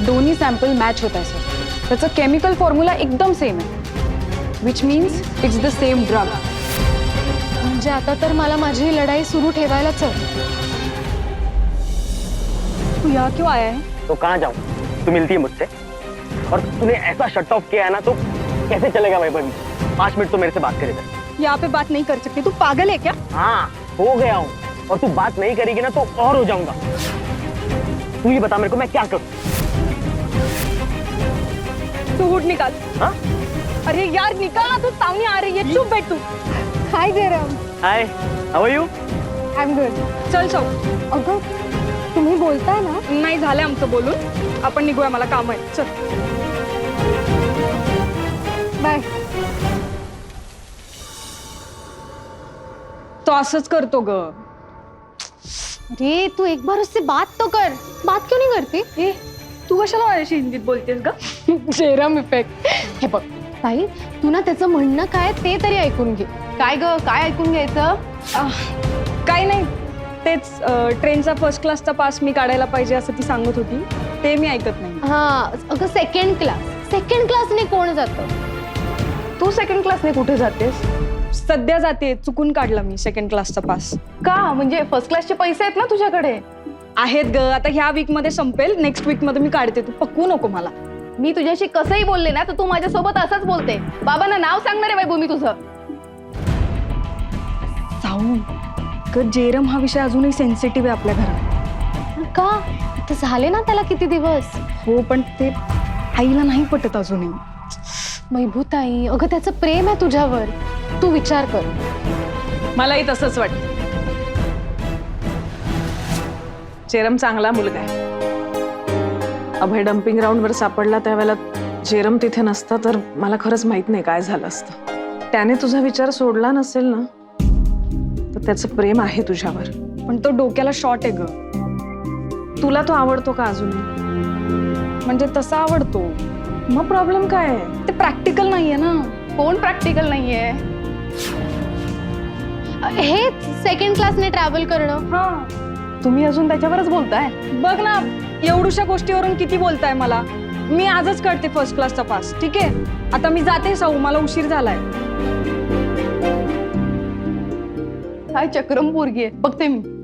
दोन्ही sample match होत आहे सर. त्याचं केमिकल फॉर्म्युला एकदम सेम आहे, which means it's the same drug. म्हणजे आता तर मला माझी लढाई सुरू ठेवायलाच हवी. तू यहाँ क्यों आया है? तो कहाँ जाऊँ? तू मिलती है मुझसे और तूने ऐसा शट ऑफ किया है ना, तो कैसे चलेगा वैभवी? 5 मिनट तो मेरे से बात करे जा. यहाँ पे बात नहीं कर सकती, तू पागल है क्या? हाँ हो गया हूँ, और तू बात नहीं करेगी ना तो और हो जाऊंगा. तू ही बता मेरे को मैं क्या करूँ? तू हुड निकाल. हाँ? अरे यार निकाल ना, तू सामने आ रही है. चुप बैठ तू. Hi Jairam. Hi, how are you? I am good. चल चल. अगं तुम्ही बोलताय ना? नाही झालं आमचं बोलून, आपण निघूया, मला काम आहे. चल बाय. तो असंच करतो ग. अरे तू एक बार उससे बात तो कर. बात क्यों नहीं करती? ए तू कशाला माझ्याशी हिंदीत बोलतेस ग? जेरम इफेक्ट. हे बघ ताई, तू ना त्याचं म्हणणं काय ते तरी ऐकून घे. काय ग, काय ऐकून घ्यायचं? काही नाही, तेच ट्रेनचा फर्स्ट क्लासचा पास मी काढायला पाहिजे असं ती सांगत होती, ते मी ऐकत नाही. हा अगं सेकंड क्लासने कोण जातं? तू सेकंड क्लासने कुठे जातेस? सध्या जाते, चुकून काढला मी सेकंड क्लासचा पास. का? म्हणजे फर्स्ट क्लासचे पैसे आहेत ना तुझ्याकडे? आहेत ग, आता ह्या वीक मध्ये संपेल, नेक्स्ट वीक मध्ये मी काढते, तू पकवू नको मला. मी तुझ्याशी कसंही बोलले ना तर तू माझ्यासोबत असंच बोलते. बाबांना नाव सांगणार आहे बाई मी तुझं. जाऊ ग, जेरम हा विषय अजूनही सेन्सिटिव्ह आहे आपल्या घरात. का? आता झाले ना त्याला किती दिवस. हो पण ते आईला नाही पटत अजूनही. मैभूताई, अगं त्याचं प्रेम आहे तुझ्यावर, तू विचार कर. मलाही तसंच वाटतं. जेरम चांगला मुलगा आहे. अभय डम्पिंग ग्राउंडवर सापडला त्यावेळेला जेरम तिथे नसता तर मला खरंच माहित नाही काय झालं असतं. त्याने तुझा विचार सोडला नसेल ना तर त्याचं प्रेम आहे तुझ्यावर. पण तो डोक्याला शॉर्ट आहे ग. तुला तो आवडतो का अजूनही? म्हणजे तसा आवडतो. मग प्रॉब्लेम काय आहे? ते प्रॅक्टिकल नाहीये ना. कोण प्रॅक्टिकल नाहीये? हे सेकंड क्लासने ट्रॅव्हल करणं. हा तुम्ही अजून त्याच्यावरच बोलताय? बघ ना, एवढूशा गोष्टीवरून किती बोलताय मला. मी आजच काढते फर्स्ट क्लासचा पास, ठीक आहे? आता मी जाते साऊ, मला उशीर झालाय. काय चक्रम पोरगी आहे, बघते मी.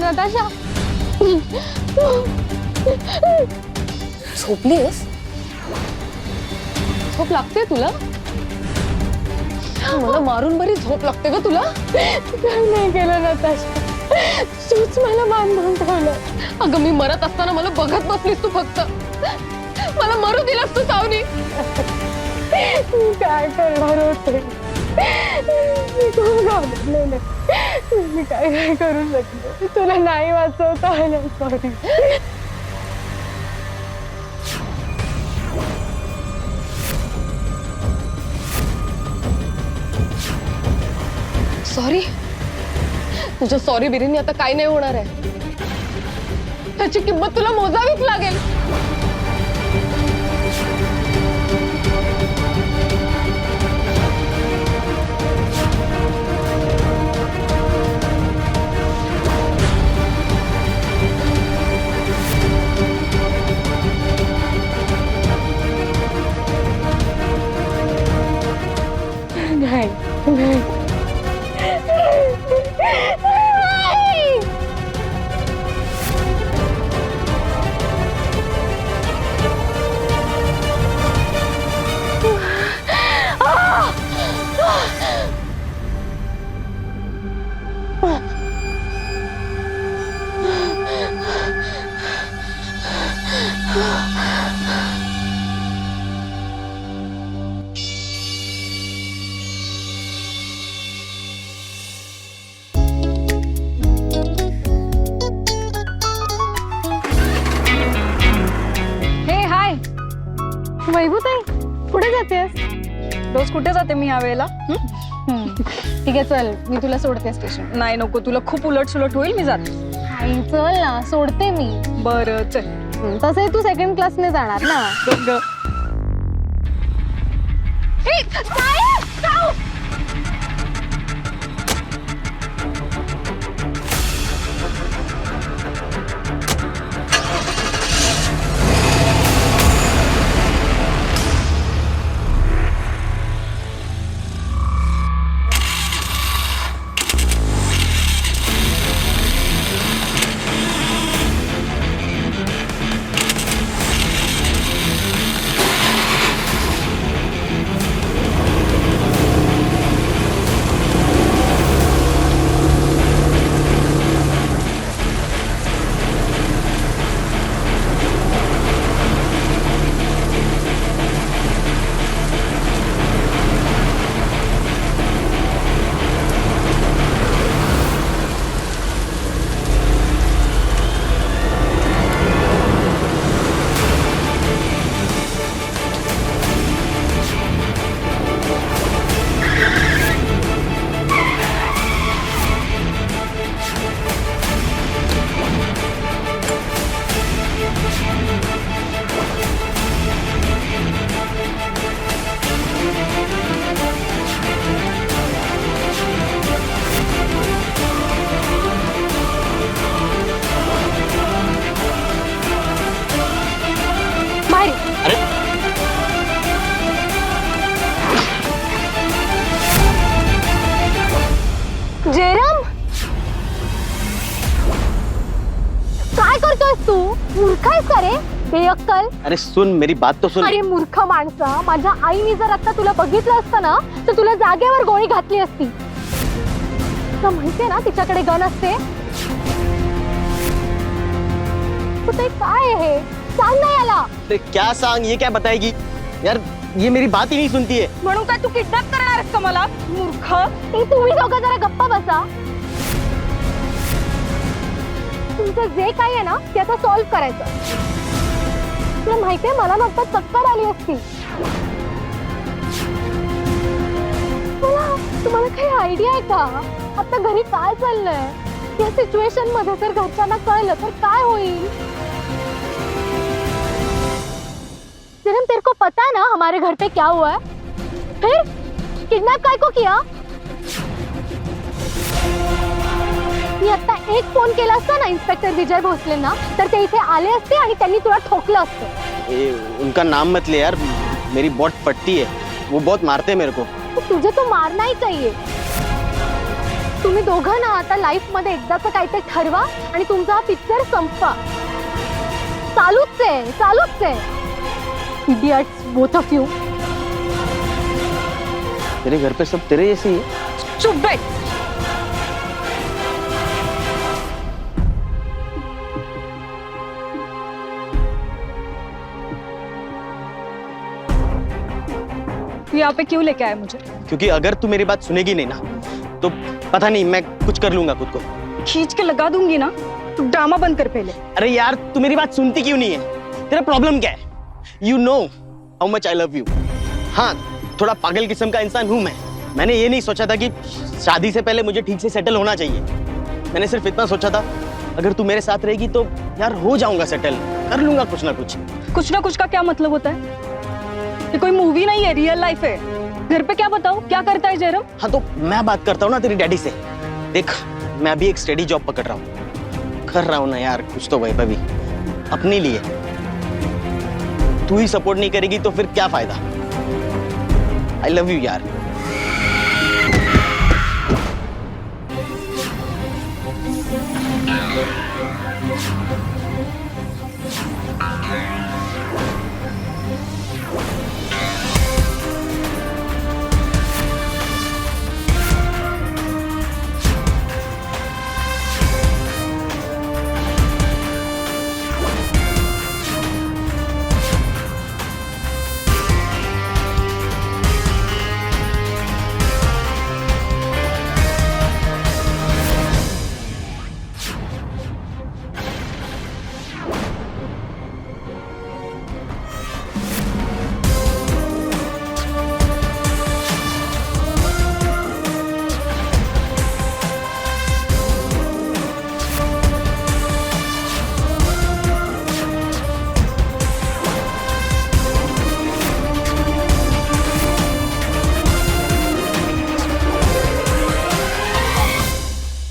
नताशा, झोपलीस? झोप लागते तुला? मला मारून बरी झोप लागते ग तुला. काय नाही केलं नताशा, तूच मला बांधून ठेवलं. अगं मी मरत असताना मला बघत बसलीस तू फक्त. मला मरू दिलास तू सावनी. मी काय करणार होते? मी खूप घाबरलेले. मी काय काय करू शकले? तुला नाही वाचवता आलं. सॉरी. तुझ्या सॉरी बिरीने आता काय नाही होणार आहे. त्याची किंमत तुला मोजावीच लागेल. हे हाय. वैभवताई कुठे जातेस? रोज कुठे जाते मी या वेळेला? ठीक आहे चल, मी तुला सोडते स्टेशन. नाही नको, तुला खूप उलट सुलट होईल, मी जाते. आई चल ना, सोडते मी. बरं चल. तसंही तू सेकंड क्लासने जाणार ना. गप ग. ए, काय? जाऊ. जेरम, काय करतोयस तू? मूर्ख आहेस का रे? बेअक्कल. अरे सुन, मेरी बात तो सुन. अरे मूर्ख माणसा, माझ्या आईने जर आता तुला बघितलं असतं ना तर तुला जागेवर गोळी घातली असती. तुला माहितीये ना तिच्याकडे गन असते. तू ते काय आहे? सांग ना याला. अरे क्या सांग, ये क्या बताएगी यार, ये मेरी बात ही नहीं सुनती है. म्हणून काय तू किडनॅप करणार आहेस का मला? मूर्ख. तुम्ही दोघं जरा गप्पा बसा. तुमचं जे काही आहे ना ते आता सॉल्व्ह करायचं. तुला माहितीये मला नंतर चक्कर आली असती. तुम्हाला काही आयडिया आहे का आता घरी काय चाललंय? या सिच्युएशन मध्ये जर घरच्यांना कळलं तर काय होईल? जेरम, तेरे को पता है ना हमारे घर पे क्या हुआ है? फिर किडनैप काय को किया? मी आता एक फोन केला असता ना इन्स्पेक्टर विजय भोसलेंना तर ते इथे आले असते आणि त्यांनी तुला ठोकलं असतं. उनका नाम मत ले यार, मेरी बहुत पटती है, वो बहुत मारते हैं मेरे को. तुझे तो मारना ही चाहिए. तुम्ही दोघं ना आता लाईफ मध्ये एकदाच काहीतरी ठरवा आणि तुमचा हा पिक्चर संपवा. चालूच आहे. Idiots, both of you. तेरे घर पे सब तेरे जैसे ही है. चुप बैठ. तू यहाँ पे क्यों लेके आया मुझे? क्योंकि अगर तू मेरी बात सुनेगी नहीं ना तो पता नहीं मैं कुछ कर लूंगा खुद को. खींच के लगा दूंगी ना. तू ड्रामा बंद कर पहले. अरे यार, तू मेरी बात सुनती क्यों नहीं है? तेरा प्रॉब्लम क्या है? You know how much I love you. हाँ, थोड़ा पागल किस्म का इंसान हूँ मैं. मैंने ये नहीं सोचा था कि शादी से पहले मुझे ठीक से सेटल होना चाहिए. मैंने सिर्फ इतना सोचा था अगर तू मेरे साथ रहेगी तो यार हो जाऊंगा सेटल, कर लूंगा कुछ ना कुछ. कुछ ना कुछ का क्या मतलब होता है? ये कोई मूवी नहीं है, रियल लाइफ है. घर पे क्या बताओ, क्या करता है जेरम? हाँ तो मैं बात करता हूँ ना तेरी डैडी से. देख, मैं अभी एक स्टडी जॉब पकड़ रहा हूँ, कर रहा हूँ ना यार कुछ तो वैभवी अपने लिए. तू ही सपोर्ट नहीं करेगी तो फिर क्या फायदा? आई लव यू यार.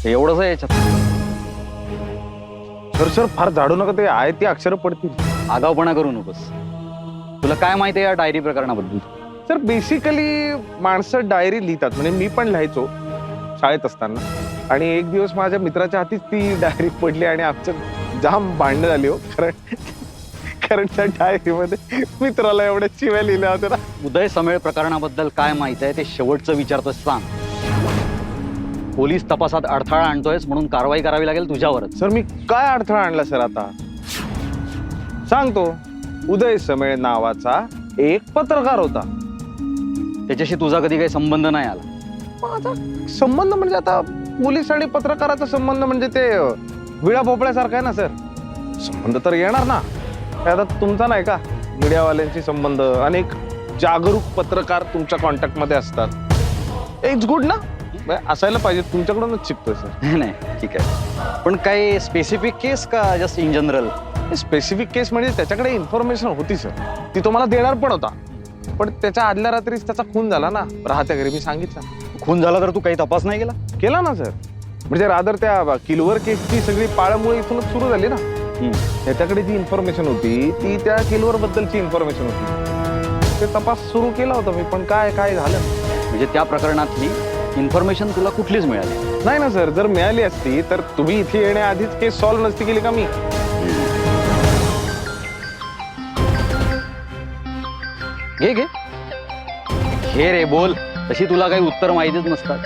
एवढंच आहे याच्यात. सर फार झाडू नका, ते आहे ती अक्षरं पडतील. आगाऊपणा करू नकोस. तुला काय माहिती आहे या डायरी प्रकरणाबद्दल? सर बेसिकली माणसं डायरी लिहितात, म्हणजे मी पण लिहायचो शाळेत असताना, आणि एक दिवस माझ्या मित्राच्या हातीच ती डायरी पडली आणि आमचं जाम भांडणं झाली हो. कारण त्या डायरीमध्ये मित्राला एवढ्या शिव्या लिहिल्या होत्या ना. उदय समेळ प्रकरणाबद्दल काय माहिती आहे ते शेवटचं विचारतोय, सांग. पोलीस तपासात अडथळा आणतोयस म्हणून कारवाई करावी लागेल तुझ्यावरच. सर मी काय अडथळा आणला सर? आता सांगतो. उदय समेळ नावाचा एक पत्रकार होता. त्याच्याशी तुझा कधी काही संबंध नाही आला? आता संबंध म्हणजे आता पोलीस आणि पत्रकाराचा संबंध म्हणजे ते विळा भोपळ्यासारखा आहे ना सर. संबंध तर येणार ना. आता तुमचा नाही का मीडियावाल्यांशी संबंध? अनेक जागरूक पत्रकार तुमच्या कॉन्टॅक्ट मध्ये असतात. इट्स गुड ना, असायला पाहिजे. तुमच्याकडूनच शिकतोय सर. नाही ठीक आहे, पण काही स्पेसिफिक केस का जस्ट इन जनरल? स्पेसिफिक केस म्हणजे त्याच्याकडे इन्फॉर्मेशन होती सर, ती तो मला देणार पण होता, पण त्याच्या आदल्या रात्रीच त्याचा खून झाला ना राहत्या घरी. मी सांगितलं खून झाला तर तू काही तपास नाही केला? केला ना सर. म्हणजे रादर त्या किलवर केसची सगळी पाळमुळे इथूनच सुरू झाली ना. त्याच्याकडे जी इन्फॉर्मेशन होती ती त्या किलवर बद्दलची इन्फॉर्मेशन होती. ते तपास सुरू केला होता मी, पण काय काय झालं. म्हणजे त्या प्रकरणातली इन्फॉर्मेशन तुला कुठलीच मिळाली नाही ना सर. जर मिळाली असती तर तुम्ही इथे येण्याआधीच केस सॉल्व्ह नसती केली का मी? घे घे घे रे, बोल. तशी तुला काही उत्तर माहितीच नसतात.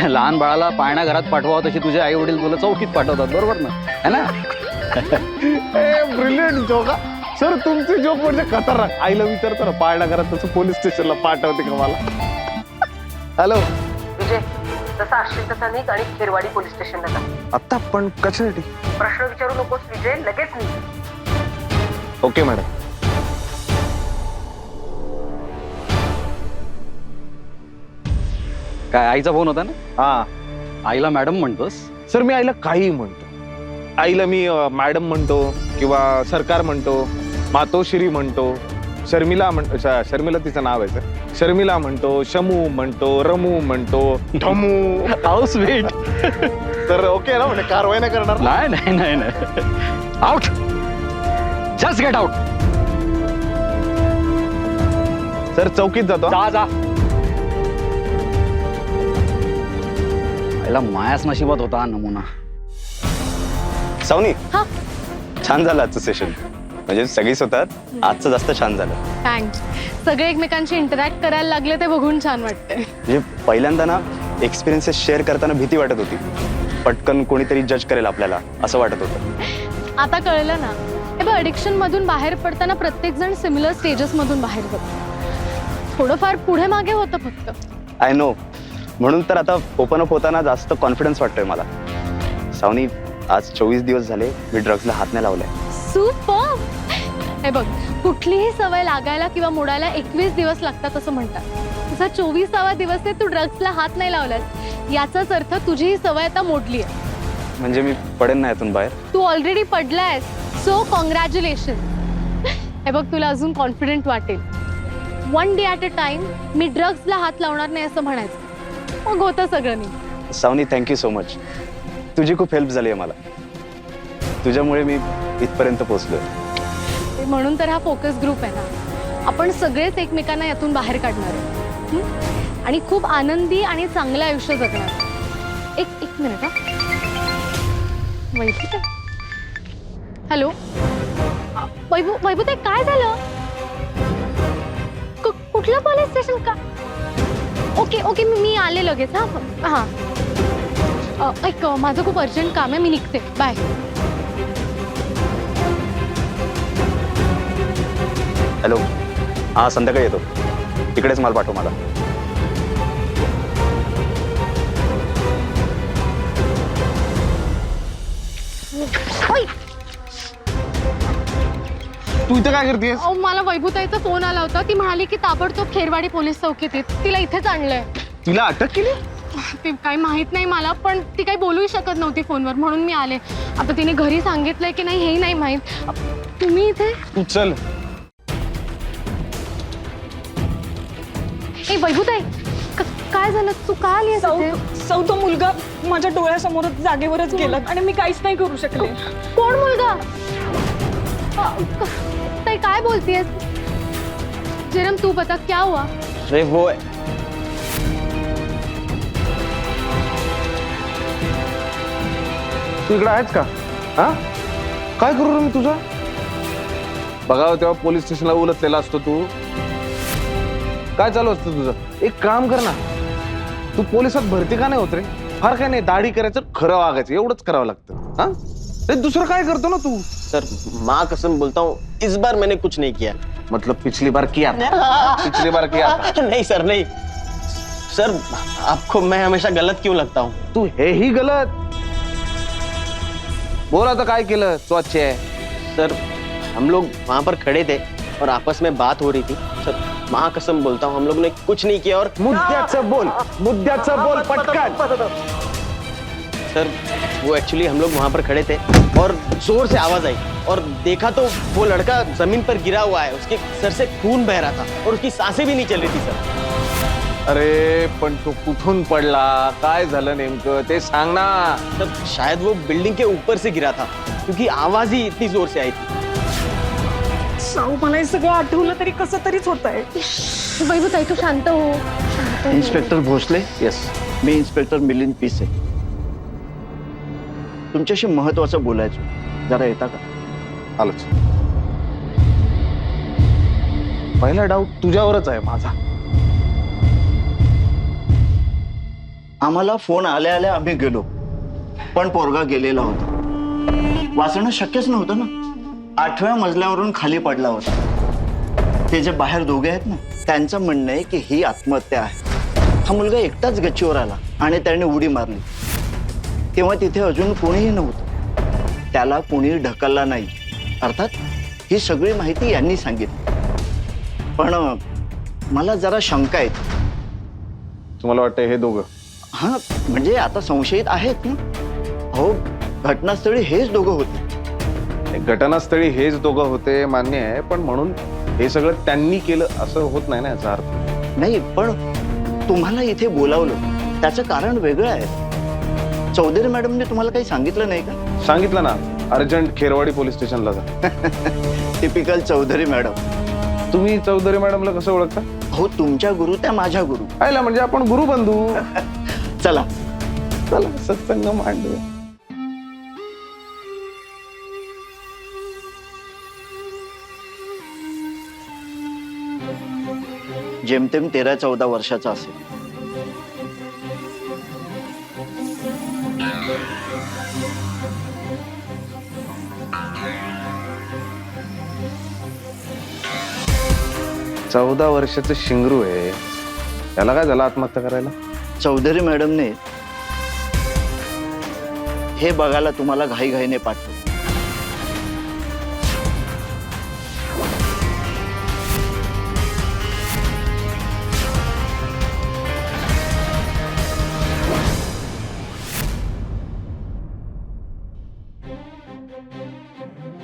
लहान बाळाला पाळणा घरात पाठवावं तशी तुझे आई वडील तुला चौकीत पाठवतात, बरोबर ना? है ना? Brilliant joke sir. तुमचे जोक म्हणजे खतरनाक. आईला विचारतो ना पाळणा घरात तसं पोलीस स्टेशनला पाठवते का मला? हॅलो विजय, जसा असशील तसा निघ आणि खेरवाडी पोलीस स्टेशनला जा. आता पण कशासाठी? प्रश्न विचारू नकोस विजय, लगेच निघ. Okay madam. काय आईचा फोन होता ना? हा आईला मॅडम म्हणतोस? सर मी आईला काहीही म्हणतो. आईला मी मॅडम म्हणतो किंवा सरकार म्हणतो, मातोश्री म्हणतो, शर्मिला म्हणतो. शर्मिला तिचं नाव आहे सर. शर्मिला म्हणतो, शमू म्हणतो, रमू म्हणतो, ठमू. हाऊस वेट. तर ओके ना, म्हणजे कारवाई नाही करणार? नाही नाही नाही नाही. Out, just get out. Sir चौकीत जातो. जा जा. आईला मायाच नशिबात होता हा नमुना. सावनी, हा. छान झालं आजचं सेशन. म्हणजे सगळीच होतात, आजचं जास्त छान झालं. थँक्स. सगळे एकमेकांशी इंटरॅक्ट करायला लागले ते बघून छान वाटतंय. म्हणजे पहिल्यांदा ना एक्सपिरियन्सेस शेअर करताना भीती वाटत होती. पटकन कोणीतरी जज करेल आपल्याला असं वाटत होतं. आता कळलं ना. हे बघ, अडिक्शन मधून बाहेर पडताना प्रत्येक जण सिमिलर स्टेजेस मधून बाहेर पडतो. थोडंफार पुढे मागे होतं फक्त. I know. म्हणून तर आता ओपन अप होताना जास्त कॉन्फिडन्स वाटतोय मला. सावनी, आज 24 दिवस झाले मी ड्रग्सला हात नाही लावलाय. सुपर. हे बघ, कुठलीही सवय लागायला किंवा मोडायला 21 दिवस लागतात असं म्हणतात. तुझा 24वा दिवस आहे, तू ड्रग्सला हात नाही लावलास. याचाच अर्थ तुझी ही सवय आता मोडली आहे. म्हणजे मी पडेन ना यातून बाहेर? तू ऑलरेडी पडलायस, सो कॉंग्रॅच्युलेशन. हे बघ, तुला अजून कॉन्फिडंट वाटेल. 1 डे ॲट अ टाइम मी ड्रग्सला हात लावणार नाही असं म्हणायचं, मग होतं सगळं नाही. Savani, thank you so much. तुझी खूप हेल्प झाली आहे मला. तुझ्यामुळे मी इथपर्यंत पोहोचलोय. म्हणून तर हा फोकस ग्रुप आहे ना. आपण सगळेच एकमेकांना यातून बाहेर काढणार आहे आणि खूप आनंदी आणि चांगलं आयुष्य जगणार. एक मिनिट हा. वैभव हॅलो वैभव काय झालं कुठलं पोलीस स्टेशन का ओके ओके मी आले लगेच हां ऐक माझं खूप अर्जंट काम आहे मी निघते बाय हॅलो हा संध्याकाळी येतो तिकडेच माल पाठव मला तू इथं काय करतेस अहो मला वैभवताईचा फोन आला होता ती म्हणाली की ताबडतोब खेरवाडी पोलीस चौकीत तिला इथेच आणलंय तिला अटक केली ते काही माहित नाही मला पण ती काही बोलूही शकत नव्हती फोनवर म्हणून मी आले आता तिने घरी सांगितलंय की नाही हे नाही माहित तुम्ही इथे तू चल ए वैभवताई काय झालं तू का आली सौ तो मुलगा माझ्या डोळ्यासमोरच जागेवरच गेला आणि मी काहीच नाही करू शकले. कोण मुलगा ताई काय बोलतीयस जेरम तू बता क्या हुआ अरे वो तू इकडे आहेस का हा काय करू रे मी तुझं बघावं तेव्हा पोलीस स्टेशनला उलटलेला असतो तू काय चालू असतं तुझं एक काम कर ना तू पोलिसात भरती का नाही होत रे फार काय नाही दाढी करायचं खरं वागायचं एवढंच करावं लागतं हा ते दुसरं काय करतो ना तू सर माँ कसम बोलता हूँ इस बार मैंने कुछ नहीं किया. मतलब पिछली बार किया था पिछली बार किया था नहीं सर नहीं सर आपको मैं हमेशा गलत क्यों लगता हूँ. तू हे ही गलत बोल आता काय केलं स्वच्छ आहे सर हम लोग वहाँ पर खड़े थे और आपस में बात हो रही थी. सर माँ कसम बोलता हूँ हम लोग ने कुछ नहीं किया और मुद्द्याचं बोल पटकन सर वो एक्चुअली हम लोग वहाँ पर खड़े थे और जोर से आवाज आई और देखा तो वो लड़का जमीन पर गिरा हुआ है उसके सर से खून बह रहा था और उसकी सांसें भी नहीं चल रही थी सर. अरे पण तो कुठून पडला काय झालं नेमकं ते सांग ना सर शायद वो बिल्डिंग के ऊपर से गिरा था क्योंकि आवाज ही इतनी जोर से आई थी. साऊ मला हे सगळं आठवलं तरी कसं तरीच होत आहे. वैभवताई तू शांत हो इन्स्पेक्टर भोसले येस मी इन्स्पेक्टर मिलिंद पिसे तुमच्याशी महत्वाचं बोलायचं जरा येता का आलोच पहिला डाऊट तुझ्यावरच आहे माझा आम्हाला फोन आल्या आल्या आम्ही गेलो पण पोरगा गेलेला होता वाचणं शक्यच नव्हतं ना 8व्या मजल्यावरून खाली पडला होता ते जे बाहेर दोघे आहेत ना त्यांचं म्हणणं आहे की ही आत्महत्या आहे हा मुलगा एकटाच गच्चीवर आला आणि त्याने उडी मारली तेव्हा तिथे अजून कोणीही नव्हतं त्याला कोणी ढकलला नाही अर्थात ही सगळी माहिती यांनी सांगितली पण मला जरा शंका आहे तुम्हाला वाटतं हे दोघं हा म्हणजे आता संशयित आहेत ना हो घटनास्थळी हेच दोघं होते घटनास्थळी हेच दोघं होते मान्य आहे पण म्हणून हे सगळं त्यांनी केलं असं होत नाही ना याचा अर्थ नाही पण तुम्हाला इथे बोलावलं त्याचं कारण वेगळं आहे चौधरी मॅडमने तुम्हाला काही सांगितलं नाही का सांगितलं ना अर्जंट खेरवाडी पोलीस स्टेशनला जा टिपिकल चौधरी मॅडम तुम्ही चौधरी मॅडमला कसं ओळखता हो तुमच्या गुरु त्या माझ्या गुरु आयला म्हणजे आपण गुरुबंधू चला चला सत्संग मांडूया जेमतेम 13-14 वर्षाचा असेल चौदा वर्षाचं शिंगरू आहे त्याला काय झालं आत्महत्या करायला चौधरी मॅडमने हे बघायला तुम्हाला घाईघाईने पाठवलं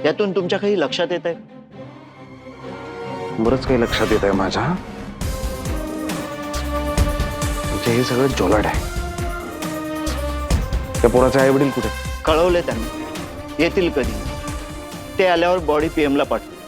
यातून तुमच्या काही लक्षात येत आहे बरंच काही लक्षात येत आहे माझ्या म्हणजे हे सगळं जोलाट आहे त्या पोराचे आई वडील कुठे कळवले त्यांनी येतील कधी ते आल्यावर बॉडी PM ला पाठवू